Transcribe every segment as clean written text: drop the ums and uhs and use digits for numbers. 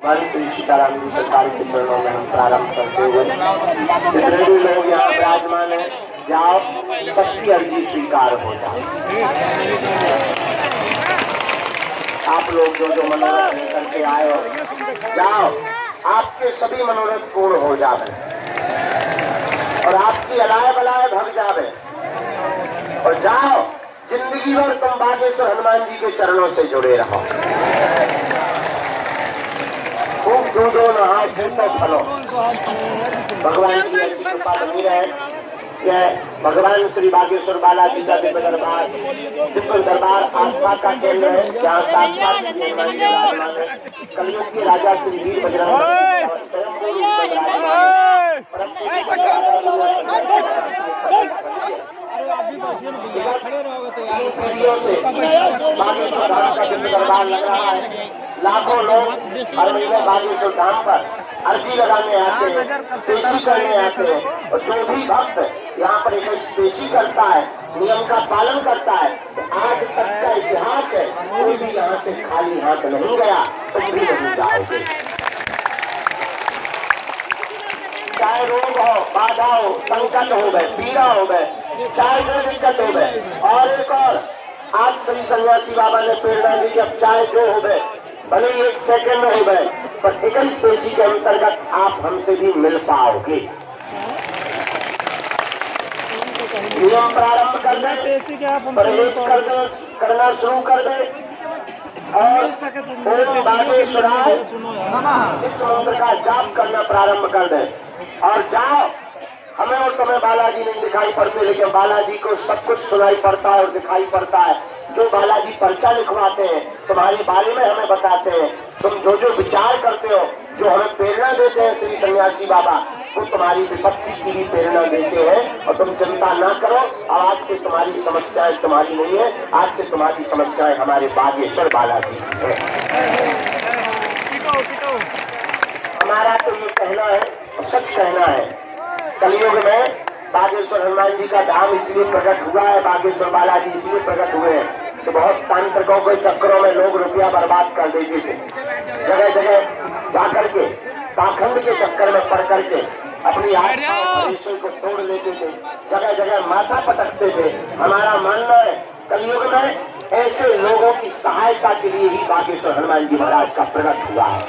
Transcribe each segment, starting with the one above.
हमारी श्री सीताराम जी सरकार के चरणों में हम प्रारंभ करते हुए जितने भी लोग यहाँ विराजमान है, जाओ सबकी अर्जी स्वीकार हो जाए। आप लोग जो जो मनोरथ लेकर के आए हो, जाओ आपके सभी मनोरथ पूर्ण हो जावे और आपकी अलाय बलाय भग जावे। और जाओ जिंदगी भर तुम बागेश्वर हनुमान जी के चरणों से जुड़े रहो। खूब दूधो नहाओ तो फलो। भगवान की अच्छी कृपा बनी रहे। यह भगवान श्री बागेश्वर बालाजी का दिव्य दरबार आस्था का केंद्र है, जहाँ साक्षात कलयुग के राजा श्री वीर बजरंग दरबार लग रहा है। लाखों लोग हर महीने बागेश्वर धाम पर अर्जी लगाने आते हैं, पेशी करने आते हैं। और जो भी भक्त यहाँ पर एक पेशी करता है, नियम का पालन करता है, तो आज तक का इतिहास है, कोई भी यहाँ से खाली हाथ नहीं गया। तुम भी नहीं जाओगे। चाहे रोग हो, बाधा हो, संकट हो गए, पीड़ा हो गए, चाहे जो दिक्कत हो गए। और एक और आज श्री सन्यासी बाबा ने प्रेरणा दी, अब चाहे जो हो गए, भले ही 1 सेकंड हो गए, पर 21 पेशी के अंतर्गत आप हमसे भी मिल पाओगे। नियम प्रारंभ कर दे, प्रवेश कर दे, करना शुरू कर दे और ओम बागेश्वराय इस मंत्र का जाप करना प्रारंभ कर दे। और जाओ, हमें और तुम्हें बालाजी नहीं दिखाई पड़ते, लेकिन बालाजी को सब कुछ सुनाई पड़ता है और दिखाई पड़ता है। जो बालाजी पर्चा लिखवाते हैं, तुम्हारे बारे में हमें बताते हैं। तुम जो जो विचार करते हो, जो हमें प्रेरणा देते हैं श्री सन्यासी बाबा, वो तुम्हारी विपत्ति की भी प्रेरणा देते हैं। और तुम चिंता ना करो, आज से तुम्हारी समस्याएं तुम्हारी नहीं है, आज से तुम्हारी समस्याएं हमारे बागेश्वर बालाजी की है। हमारा तो ये कहना है, सच कहना है। कलयुग में बागेश्वर हनुमान जी का धाम इसलिए प्रकट हुआ है, बागेश्वर बालाजी इसलिए प्रकट हुए हैं कि बहुत तांत्रिकों के चक्करों में लोग रुपया बर्बाद कर देते थे। जगह जगह जाकर के पाखंड के चक्कर में पड़ करके अपनी आस्था को तोड़ लेते थे, जगह जगह माथा पटकते थे। हमारा मानना है कलयुग में ऐसे लोगों की सहायता के लिए ही बागेश्वर हनुमान जी महाराज का प्रकट हुआ है।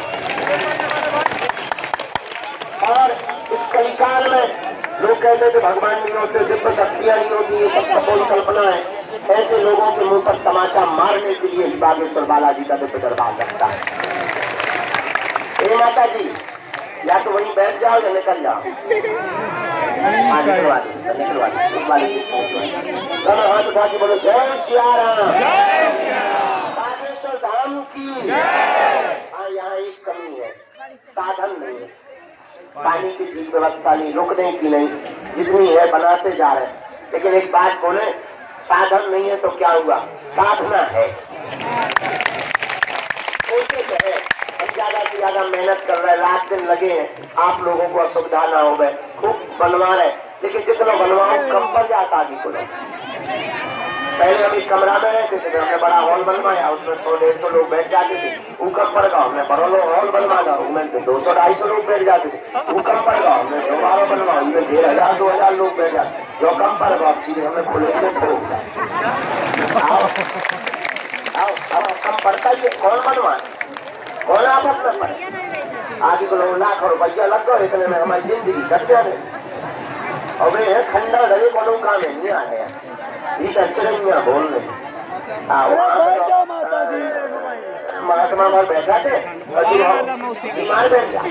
और इस कलिकाल में लोग कहते थे भगवान नहीं होते, दिव्य शक्तियां नहीं होती, ये सब कपोल कल्पना है। ऐसे लोगों के मुंह पर तमाचा मारने के लिए ही बागेश्वर बालाजी का दिव्य दरबार लगता है। हे माता जी, या तो वहीं बैठ जाओ या निकल जाओ। हाथ उठा के बोलो जय सिया राम, बागेश्वर धाम की। हाँ, यहाँ एक कमी है, साधन नहीं है, पानी की ठीक व्यवस्था नहीं, रुकने की नहीं, जितनी है बनाते जा रहे हैं। लेकिन एक बात बोले, साधन नहीं है तो क्या हुआ, साधना है। कोशिश है, हम ज्यादा से ज्यादा मेहनत कर रहे हैं, रात दिन लगे हैं, आप लोगों को असुविधा ना हो गए, खूब बनवा रहे, लेकिन जितना बनवाओ कम पड़ जाता आदमी को। पहले हम इस कमरा में रहते थे, हमने बड़ा हॉल बनवाया, उसमें 100-150 लोग बैठ जाते थे। ऊपर पड़ गया, हमने बड़ा हॉल बनवाया, उसमें 200-250 लोग बैठ जाते थे। ऊपर पड़ गया, हमने 12 बनवाया, उसमें 1000-2000 लोग बैठ जाते। जो कम पड़ गया सीधे हमें खुले कम पड़ता ही कौन बनवाए, कौन आपस में पड़े। आदि को लोग लाख रुपया लग गए, इतने में हमारी जिंदगी कट जाए। और वे है खंडा धरे को काम नहीं आया, बोल रहे महात्मा भाव बैठा थे, बीमार बैठ गया।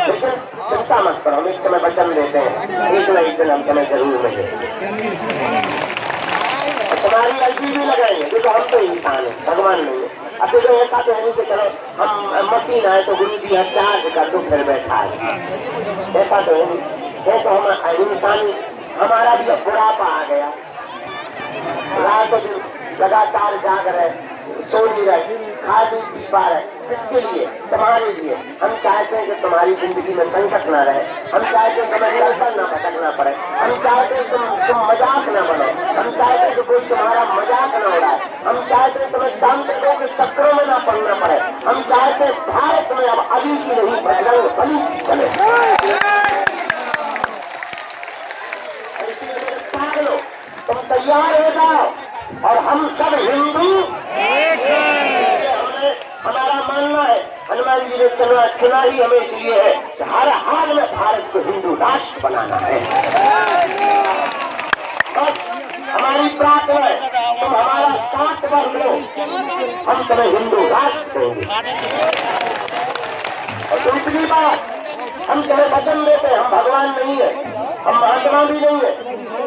लेकिन चिंता मत करो, हम इस समय वचन देते हैं, एक न एक दिन हम तुम्हें जरूर मिले। तुम्हारी अर्जी भी लगाएंगे, देखो हम तो इंसान है, भगवान नहीं है। अब तो ऐसा तो नहीं कि चलो हम मशीन आए तो गुरु जी चार्ज कर दो फिर बैठा है, ऐसा तो नहीं है। तो हम इंसान, हमारा भी अब बुढ़ापा आ गया, रात दिन लगातार जाग रहे, सो नहीं रहे, खा नहीं पी पा रहे, किसके लिए? तुम्हारे लिए। हम चाहते हैं कि तुम्हारी जिंदगी में संकट ना रहे, हम चाहते हैं तुम्हें चलकर ना भटकना पड़े, हम चाहते हैं तुम मजाक ना बनो, हम चाहते हैं कि कोई तुम्हारा मजाक ना उड़ाए, हम चाहते हैं तुम्हें तांत्रिकों के चक्रों में ना पड़ना पड़े, हम चाहते हैं भारत में अब अभी की नहीं बजरंग बली की चले। पागलो, तुम तैयार हो जाओ और हम सब हिंदू एक हैं। हमारा मानना है, हनुमान जी ने चुना ही हमें इसलिए है कि हर हाल में भारत को हिंदू राष्ट्र बनाना है। बस हमारी प्रार्थना है, तुम हमारा साथ बढ़ लो, हम तुम्हें हिंदू राष्ट्र देंगे। और दूसरी बात, हम तुम्हें वचन देते हैं, हम भगवान नहीं है, हम महात्मा भी नहीं है,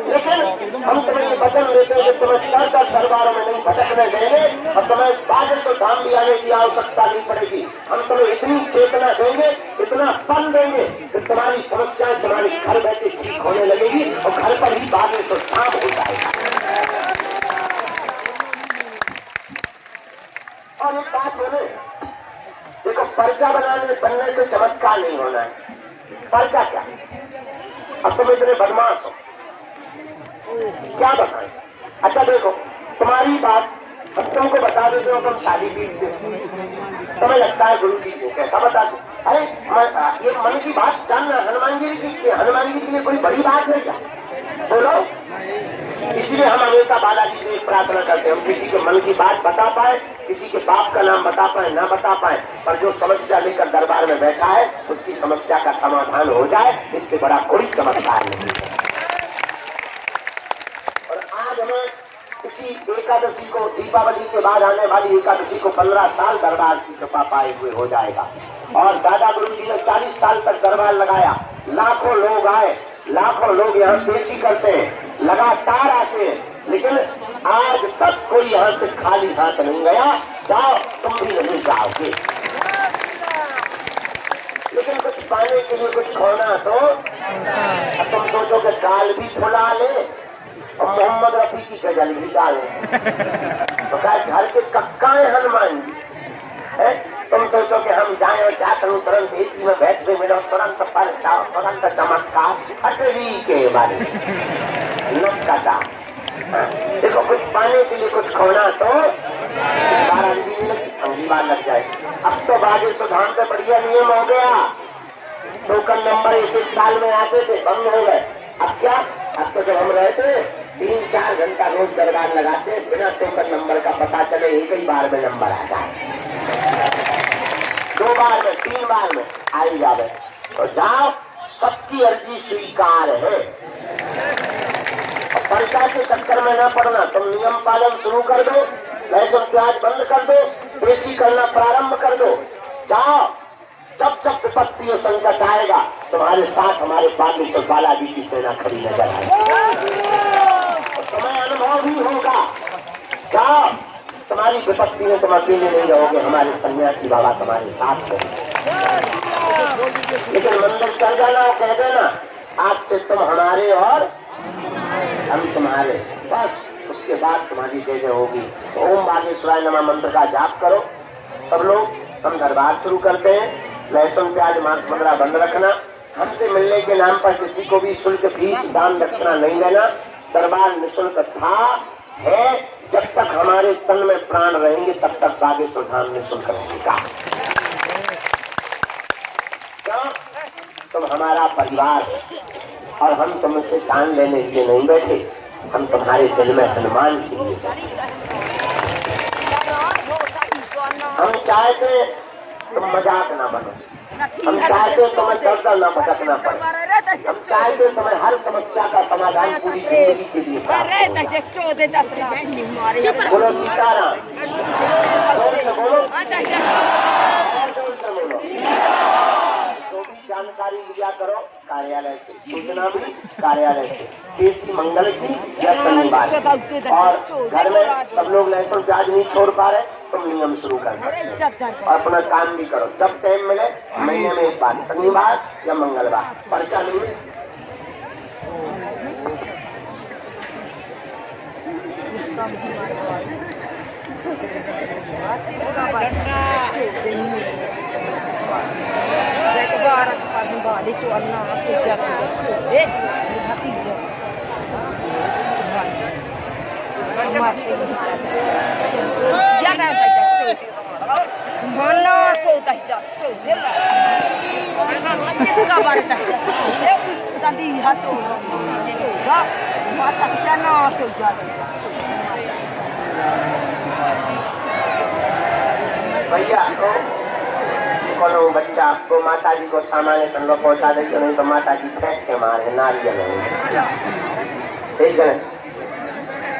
लेकिन हम तुम्हें ये वचन देते हैं कि तुम्हें कर दरबारों में नहीं भटकने देंगे और तुम्हें बादल को धाम भी आने की आवश्यकता नहीं पड़ेगी। हम तुम्हें इतनी चेतना देंगे, इतना बल देंगे कि तुम्हारी समस्याएं तुम्हारी घर बैठे ठीक होने लगेगी और घर पर ही बादल को धाम हो जाएगा। और एक बात बोले, देखो पर्चा बनने से चमत्कार नहीं होना है। पर्चा क्या? अब तुम इतने बदमाश हो, क्या बताएं? अच्छा देखो, तुम्हारी बात अब तुमको बता देते हो, तुम शादी पीटते, तुम्हें लगता है गुरु जी को कैसा बता दो? अरे ये मन की बात जानना हनुमान जी की, हनुमान जी के लिए कोई बड़ी बात है क्या? बोलो। इसलिए हम हमेशा बालाजी से प्रार्थना करते हैं, हम किसी के मन की बात बता पाए, किसी के बाप का नाम बता पाए ना बता पाए, पर जो समस्या लेकर दरबार में बैठा है उसकी समस्या का समाधान हो जाए, इससे बड़ा कोई चमत्कार नहीं है। और आज हमें इसी एकादशी को, दीपावली के बाद आने वाली एकादशी को 15 साल दरबार की कृपा पाए हुए हो जाएगा। और दादा गुरु जी ने 40 साल तक दरबार लगाया, लाखों लोग आए, लाखों लोग यहाँ पेशी करते हैं, लगातार आते हैं, लेकिन आज तक कोई यहाँ से खाली हाथ नहीं गया। जाओ, तुम भी नहीं जाओगे, लेकिन कुछ पाने के लिए कुछ खोना तो तुम सोचो कि दाल भी फुला ले और मोहम्मद रफी की गजल भी डाले, तो क्या घर के कक्काएं हनुमान जी है? तुम सोचो कि हम जाए और क्या करूं, तुरंत एसी में बैठ के मिलो, तुरंत परचा, तुरंत चमत्कार, अटरी के बारे नक्काता। देखो कुछ पाने के लिए कुछ खोना तो अंगी बार लग जाए। अब तो बागेश्वर धाम पे बढ़िया नियम हो गया, टोकन नंबर 1 साल में आते थे, बंद हो गए। अब क्या, अब तो जब हम रहते 3-4 घंटा रोज दरबार लगाते, बिना टोकन नंबर का पता चले एक ही बार में नंबर आ जाए, 2 बार में 3 बार में आ ही जावे। तो जाओ, सबकी अर्जी स्वीकार है। और पर्चा के चक्कर में न पड़ना, तुम नियम पालन शुरू कर दो, लहसुन प्याज बंद कर दो, देसी करना प्रारंभ कर दो। जाओ, जब जब विपत्ति और संकट आएगा तुम्हारे साथ हमारे बागेश्वर बालाजी की सेना खड़ी नजर आएगी, तुम्हें अनुभव भी होगा। जाओ, तुम्हारी विपत्ति में तुम अकेले नहीं रहोगे, हमारे सन्यासी बाबा तुम्हारे साथ हैं। लेकिन मंदिर चल जाना और कह देना आज से तुम हमारे और हम तुम्हारे, बस उसके बाद तुम्हारी जय जय होगी। तो ओम बागेश्वराय नमः मंत्र का जाप करो सब लोग। हम दरबार शुरू करते हैं। लहसुन प्याज मांस वगैरह बंद रखना, हमसे मिलने के नाम पर किसी को भी शुल्क फीस दान दक्षिणा नहीं लेना। दरबार निःशुल्क था है, जब तक हमारे तन में प्राण रहेंगे तब तक बागेश्वर धाम निःशुल्क रहेगा। क्यों? तुम हमारा परिवार और हम तुमसे दान लेने के लिए नहीं बैठे, हम तुम्हारे दिल में हनुमान के लिए। हम चाहते तुम मजाक ना बनो, हम चाहते तुम्हें दर्द न भटकना पड़े, हम चाहते तुम्हें हर समस्या का समाधान पूरी जिंदगी के लिए बोलो सीताराम, बोलो जानकारी लिया करो कार्यालय से, सूचना भी कार्यालय से, केसी मंगल की या शनिवार। और घर में सब लोग लहसुन प्याज नहीं छोड़ पा रहे, तुम नियम शुरू कर सकते और अपना काम भी करो। जब टाइम मिले महीने में एक बार, शनिवार या मंगलवार, पर्चा नहीं है। itu anak sejak kecil hati je jangan saja cuy mana sudah jatuh dia lah itu kabar dah jatuh jadi hatu juga masa sana sudah भैया कोनो बच्चा आपको माता जी को सामान्य तंग पहुंचा दे नहीं तो माता जी फेंक के मारे नारियल ठीक है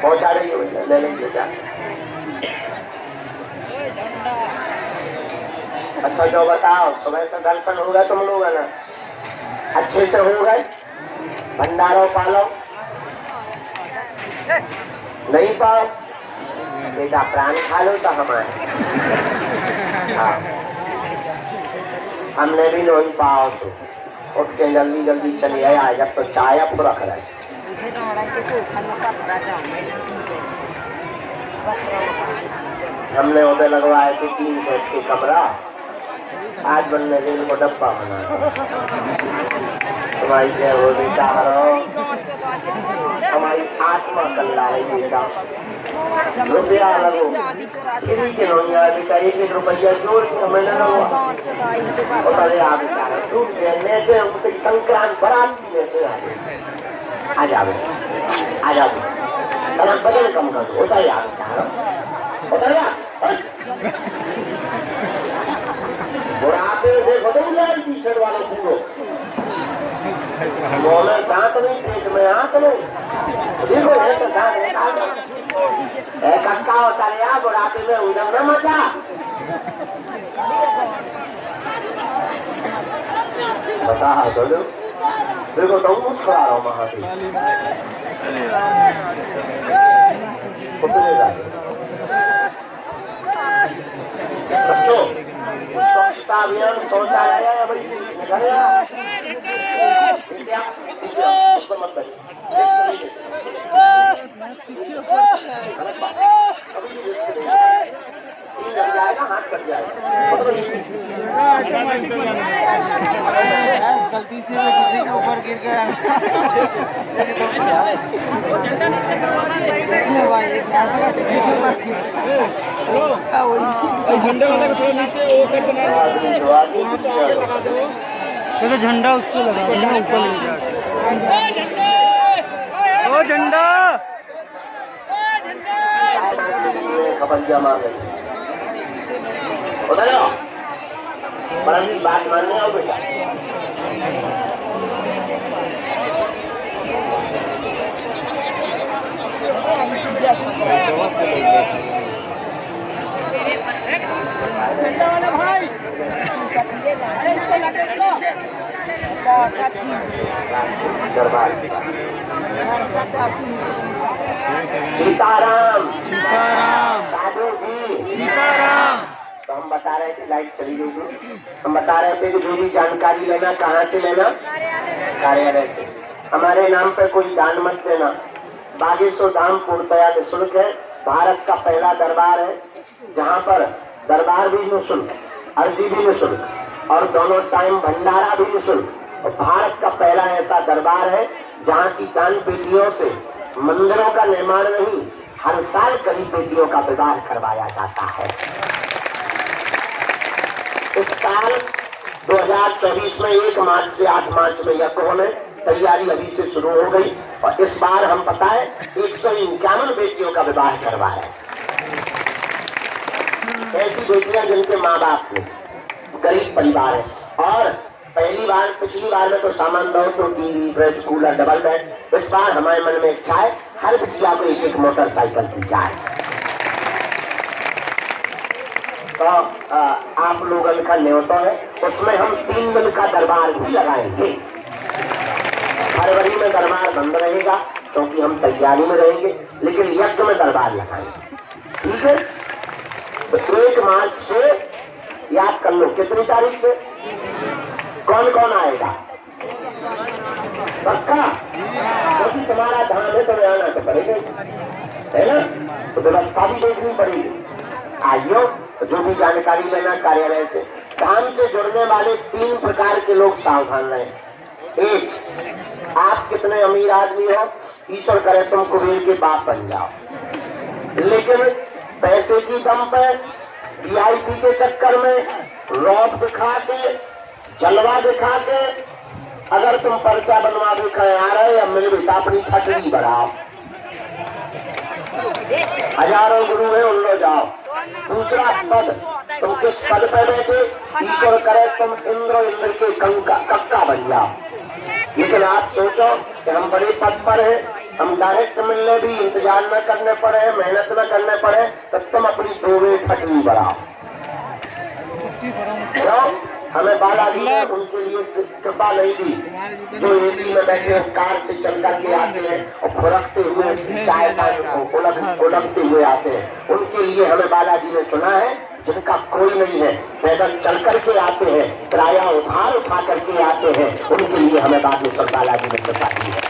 पहुंचा रही हो ले लेंगे क्या अच्छा जो बताओ सुबह से दर्शन होगा तुम लोग ना अच्छे से हो गए भंडारों पालो नहीं पाओ बेटा प्राण खा लो तो हमारे हाँ हमने भी नहीं पाओ तो उठ के जल्दी जल्दी चले आए जब तो चाय अब रख रहे हमने उधर लगवाए थे 3 बेड के कमरा आज बनने दिन को डब्बा बना तुम्हारी जय हो बेटा हमारी आत्मा कल्ला है बेटा रुपया लगो बेटा 1-1 रुपया जोड़ के हमें न लगवा संक्रांत बरात आ जाओ बदल कम कर दो होता है बुढ़ापे देखो तो टी शर्ट वाले पूरो मोहन दांत नहीं पेट में आंत नहीं देखो है तो दांत कक्का होता है बुढ़ापे में उधर न मचा बता चलो देखो तो मुझ खड़ा रहो महादेव बच्चों स्वच्छता अभियान शौचालय हाथ कट जाएगा गलती से किसी के ऊपर गिर गया झंडा नीचे वो कर देना झंडा उसको लगा ऊपर ओ झंडा कपड़िया मार गई बड़ा बात मानने आओ बेटा भाई सीताराम सीताराम साधु जी सीताराम तो हम बता रहे थे लाइट चली गई थी हम बता रहे थे कि जो भी जानकारी लेना कहाँ से लेना कार्यालय से हमारे नाम पर कोई दान मत देना बागेश्वर धाम पूर्णतया निःशुल्क है भारत का पहला दरबार है जहाँ पर दरबार भी निःशुल्क अर्जी भी निःशुल्क और दोनों टाइम भंडारा भी निःशुल्क और भारत का पहला ऐसा दरबार है जहाँ की दान पेटियों से मंदिरों का निर्माण नहीं हर साल कई बेटियों का विवाह करवाया जाता है। इस साल 2024 में 1 मार्च से 8 मार्च में यज्ञ होने तैयारी अभी से शुरू हो गई और इस बार हम पता है 151 बेटियों का विवाह करवाए ऐसी बेटियां जिनके माँ बाप ने गरीब परिवार है और पिछली बार में तो सामान दो तो TV fridge cooler double bed इस बार हमारे मन में इच्छा है हर बिटिया को 1-1 मोटरसाइकिल दी जाए तो आप लोगों का न्योता है उसमें हम 3 दिन का दरबार भी लगाएंगे। फरवरी में दरबार बंद रहेगा क्योंकि हम तैयारी में रहेंगे लेकिन यज्ञ में दरबार लगाएंगे ठीक है। तो 1 मार्च से याद कर लो कितनी तारीख से कौन कौन आएगा पक्का क्योंकि तुम्हारा धाम है तुम्हें आना तो पड़ेगा है ना तो व्यवस्था भी देखनी पड़ेगी आइयो, जो भी जानकारी लेना कार्यालय से। धाम से जुड़ने वाले 3 प्रकार के लोग सावधान रहें। एक, आप कितने अमीर आदमी हो, ईश्वर करे तुम कुबेर के बाप बन जाओ, लेकिन पैसे की दम पे वीआईपी के चक्कर में रौब दिखा के, जलवा दिखा के अगर तुम पर्चा बनवा के कहीं आ रहे या मिल भी अपनी छटरी बढ़ाओ। हजारों गुरु है, उन लो जाओ। दूसरा पद, तुम किस पद पे बैठे, ईश्वर करे तुम इंद्र के कक्का बन जाओ, लेकिन आप सोचो कि हम बड़े पद पर हैं, हम डायरेक्ट मिलने भी इंतजार न करने पड़े, मेहनत न करने पड़े, तो तुम अपनी 2 छटरी बढ़ाओ। हमें बालाजी ने उनके लिए कृपा नहीं दी जो एसी में बैठे कार से चल करके आते हैं और फुरकते हुए चाय उलगते हुए आते हैं। उनके लिए हमें बालाजी ने चुना है जिनका कोई नहीं है, पैदल चल करके आते हैं, किराया उठा करके आते हैं, उनके लिए हमें बागेश्वर बालाजी ने कृपा दी है।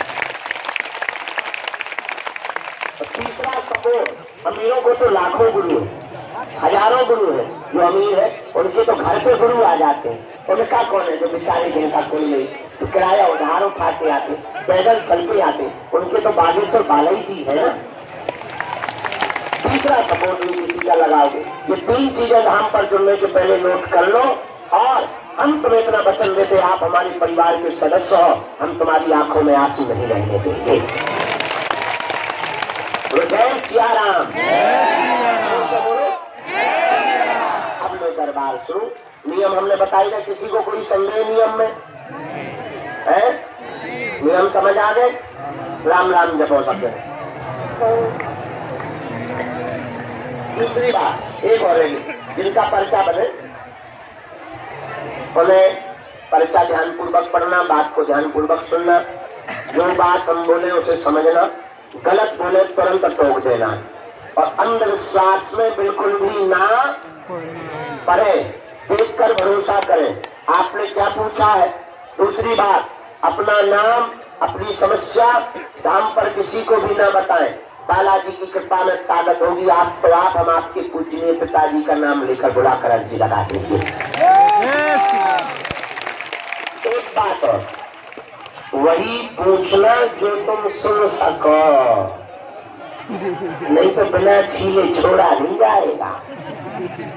तीसरा सपोर्ट, अमीरों को तो लाखों गुरु है, हजारों गुरु है, जो अमीर है उनके तो घर पे गुरु आ जाते हैं। उनका कौन है जो बेचारे जिनका कोई नहीं, तो किराया उधार उठा के आते, पैदल चल के आते, उनके तो बागेश्वर बालाई जी है ना। तीसरा सपोर्ट भी किसी का लगाओगे। ये 3 चीजें धाम पर जुड़ने के पहले नोट कर लो, और हम तुम्हें इतना वचन देते, आप हमारे परिवार के सदस्य हो, हम तुम्हारी आंखों में आंसू नहीं रहने देंगे। जय सिया राम। अब लो दरबार शुरू। नियम हमने बताई ना, किसी को कोई संदेह नियम में है? नियम समझ आ गए? राम राम जप हो सके। दूसरी बात, एक और जिनका पर्चा बने उन्हें पर्चा ध्यानपूर्वक पढ़ना, बात को ध्यानपूर्वक सुनना, जो बात हम बोले उसे समझना, गलत बोले तुरंत टोक देना, और अंधविश्वास में बिल्कुल भी ना पढ़े, देखकर भरोसा करें। आपने क्या पूछा है? दूसरी बात, अपना नाम, अपनी समस्या धाम पर किसी को भी ना बताएं। बालाजी की कृपा में स्वागत होगी आप तो आप, हम आपके पूजनीय पिताजी का नाम लेकर बुलाकर अर्जी लगा देंगे। एक बात और, वही पूछना जो तुम सुन सको, नहीं तो बिना छीले छोड़ा नहीं जाएगा।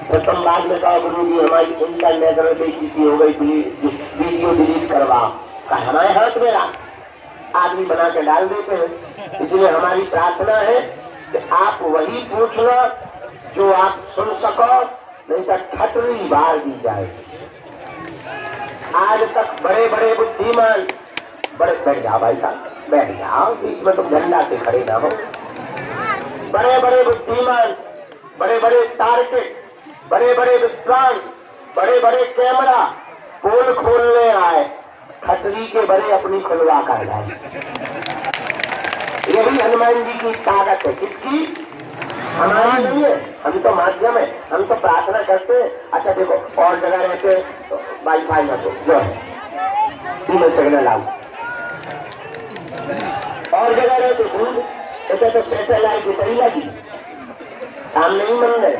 तो तुम बाद में कहो गुरु जी हमारी इंटरनेट में बेइज्जती हो गई, वीडियो डिलीट करवाओ। हमारे हाथ में आदमी बना के डाल देते हैं। इसलिए हमारी प्रार्थना है कि आप वही पूछना जो आप सुन सको, नहीं तो ठटरी बार दी जाएगी। आज तक बड़े बड़े बुद्धिमान, बड़े बैठ जाओ भाई साहब, बैठ जाओ, बीच में तुम झंडा से खड़े ना हो। बड़े बड़े बुद्धिमान, बड़े बड़े तार्किक, बड़े बड़े विद्वान, बड़े बड़े कैमरा पोल खोलने आए, खतरी के बड़े अपनी खुलवा कर जाए। यही हनुमान जी की ताकत है। किसकी? हमारी नहीं है, हम तो माध्यम है, हम तो प्रार्थना करते हैं। अच्छा देखो, और जगह रहते तो वाईफाई ना तो जो है सिग्नल आऊ, और जगह रहते दूर कहते तो सैटेलाइट इतनी लगी, काम नहीं मन गए।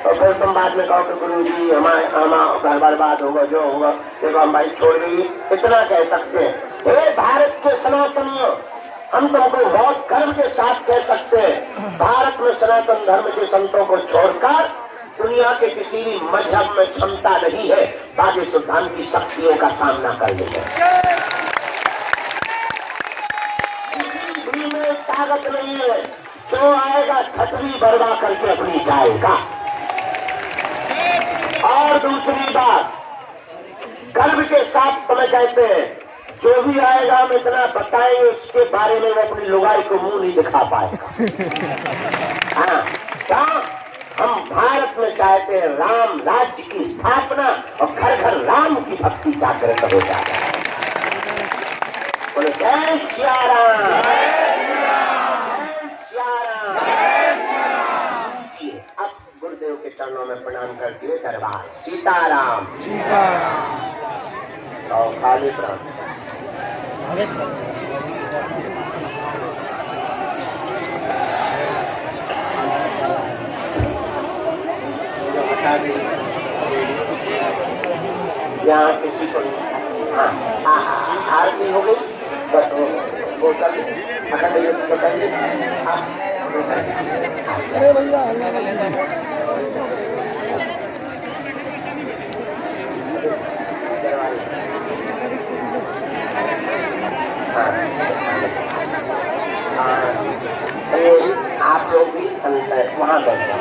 और फिर तुम बाद में कहो कि गुरु जी हमारा घर बर्बाद होगा, जो होगा देखो हम भाई छोड़ देंगे। इतना कह सकते हैं, हे भारत के सनातनियों, हम तुमको बहुत गर्व के साथ कह सकते हैं, भारत में सनातन धर्म के संतों को छोड़कर दुनिया के किसी भी मजहब में क्षमता नहीं है बागेश्वर धाम की शक्तियों का सामना करने में। किसी भी में ताकत नहीं है, जो आएगा छतरी बर्बा करके अपनी जाएगा। और दूसरी बात, गर्व के साथ तुम्हें कहते हैं, जो भी आएगा हम इतना बताएंगे उसके बारे में वो अपनी लुगाई को मुंह नहीं दिखा पाएगा। हाँ, क्या हम भारत में चाहते हैं राम राज्य की स्थापना और घर घर राम की भक्ति जागृत हो जाए। बोले जय सिया राम, जय सिया राम। अब गुरुदेव के चरणों में प्रणाम करती है दरबार सीताराम, और खाली प्राण। यहाँ किसी को हाँ हाँ आरती हो गई बस वो कर अखंड योग बताइए। अरे भैया आप लोग भी वहाँ बैठे